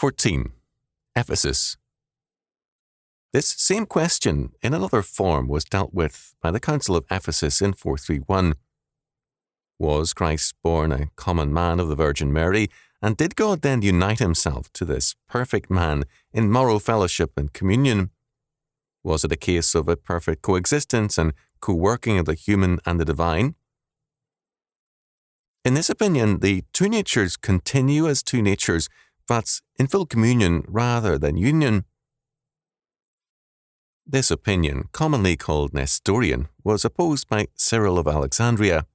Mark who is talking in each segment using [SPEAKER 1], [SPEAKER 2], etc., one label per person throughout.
[SPEAKER 1] 14. Ephesus. This same question, in another form, was dealt with by the Council of Ephesus in 431. Was Christ born a common man of the Virgin Mary, and did God then unite himself to this perfect man in moral fellowship and communion? Was it a case of a perfect coexistence and co-working of the human and the divine? In this opinion, the two natures continue as two natures, but in full communion rather than union. This opinion, commonly called Nestorian, was opposed by Cyril of Alexandria.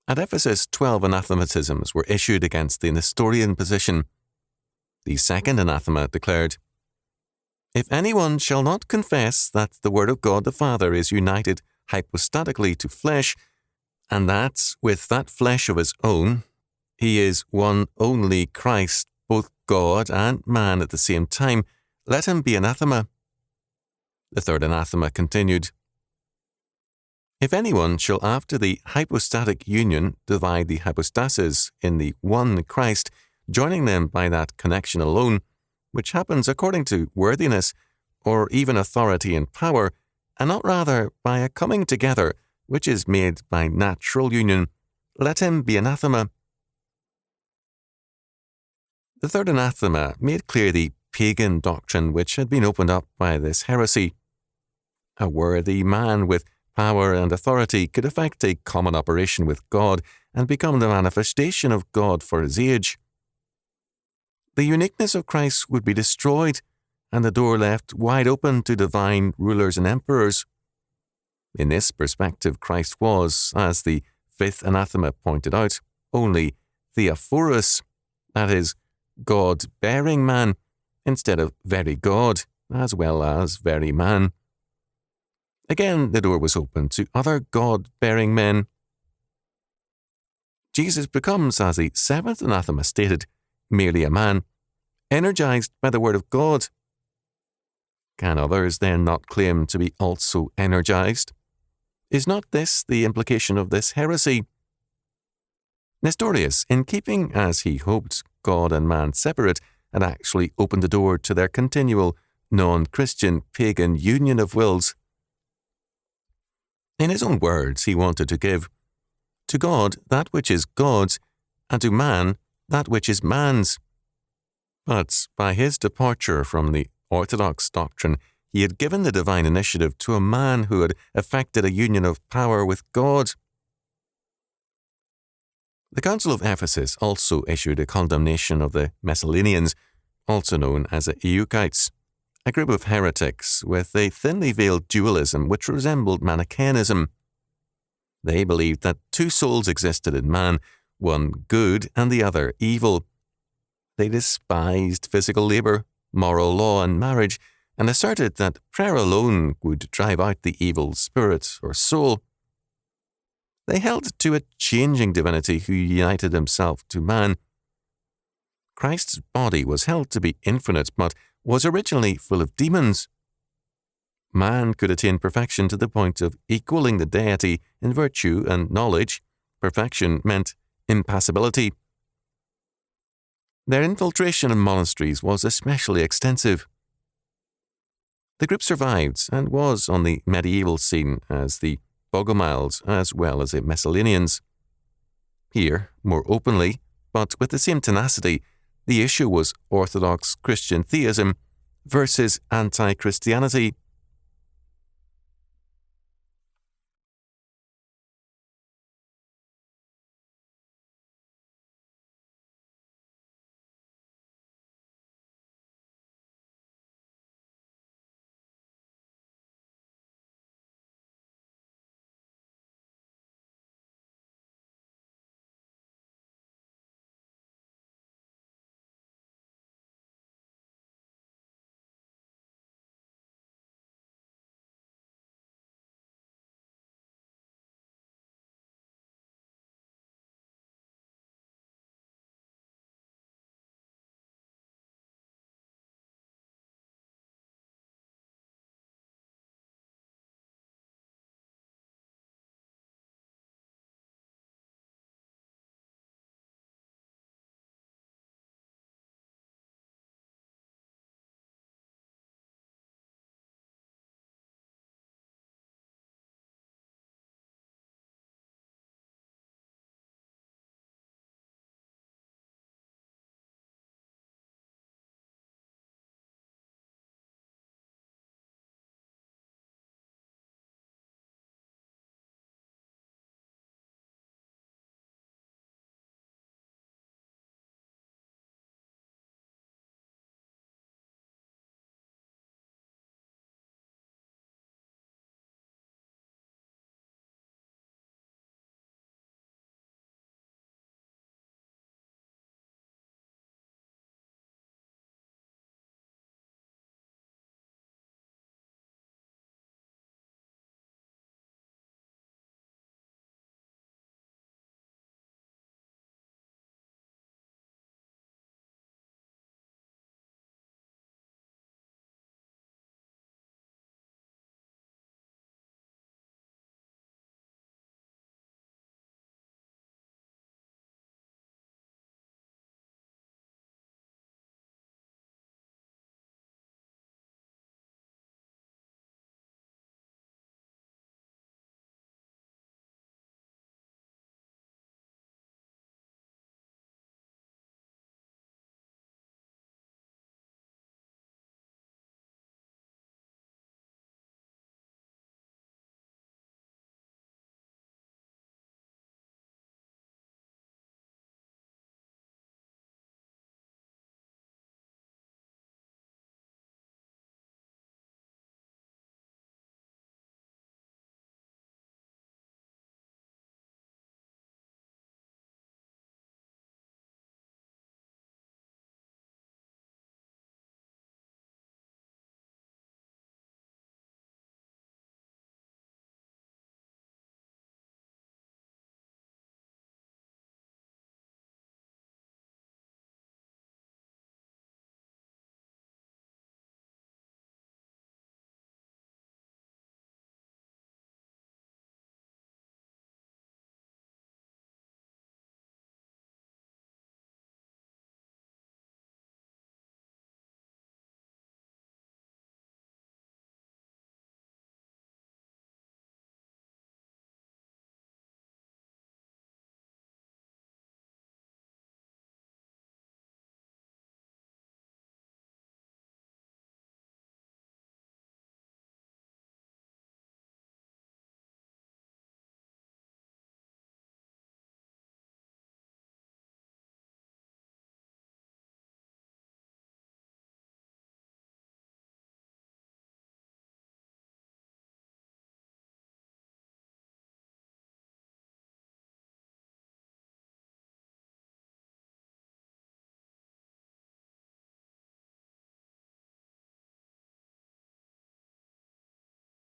[SPEAKER 1] At Ephesus, 12 anathematisms were issued against the Nestorian position. The second anathema declared, "If anyone shall not confess that the Word of God the Father is united hypostatically to flesh, and that, with that flesh of his own, he is one only Christ, both God and man at the same time, let him be anathema." The third anathema continued, "If anyone shall after the hypostatic union divide the hypostases in the one Christ, joining them by that connection alone, which happens according to worthiness, or even authority and power, and not rather by a coming together, which is made by natural union, let him be anathema." The third anathema made clear the pagan doctrine which had been opened up by this heresy. A worthy man with power and authority could effect a common operation with God and become the manifestation of God for his age. The uniqueness of Christ would be destroyed, and the door left wide open to divine rulers and emperors. In this perspective, Christ was, as the fifth anathema pointed out, only Theophorus, that is, God-bearing man, instead of very God, as well as very man. Again, the door was open to other God-bearing men. Jesus becomes, as the seventh anathema stated, merely a man, energized by the Word of God. Can others then not claim to be also energized? Is not this the implication of this heresy? Nestorius, in keeping, as he hoped, God and man separate, had actually opened the door to their continual, non-Christian, pagan union of wills. In his own words, he wanted to give to God that which is God's, and to man that which is man's. But by his departure from the orthodox doctrine, he had given the divine initiative to a man who had effected a union of power with God. The Council of Ephesus also issued a condemnation of the Messalians, also known as the Euchites, a group of heretics with a thinly veiled dualism which resembled Manichaeanism. They believed that two souls existed in man, one good and the other evil. They despised physical labor, moral law, and marriage, and asserted that prayer alone would drive out the evil spirit or soul. They held to a changing divinity who united himself to man. Christ's body was held to be infinite, but was originally full of demons. Man could attain perfection to the point of equaling the deity in virtue and knowledge. Perfection meant impassibility. Their infiltration in monasteries was especially extensive. The group survived and was on the medieval scene as the Bogomiles as well as the Messalians. Here, more openly, but with the same tenacity, the issue was Orthodox Christian theism versus anti-Christianity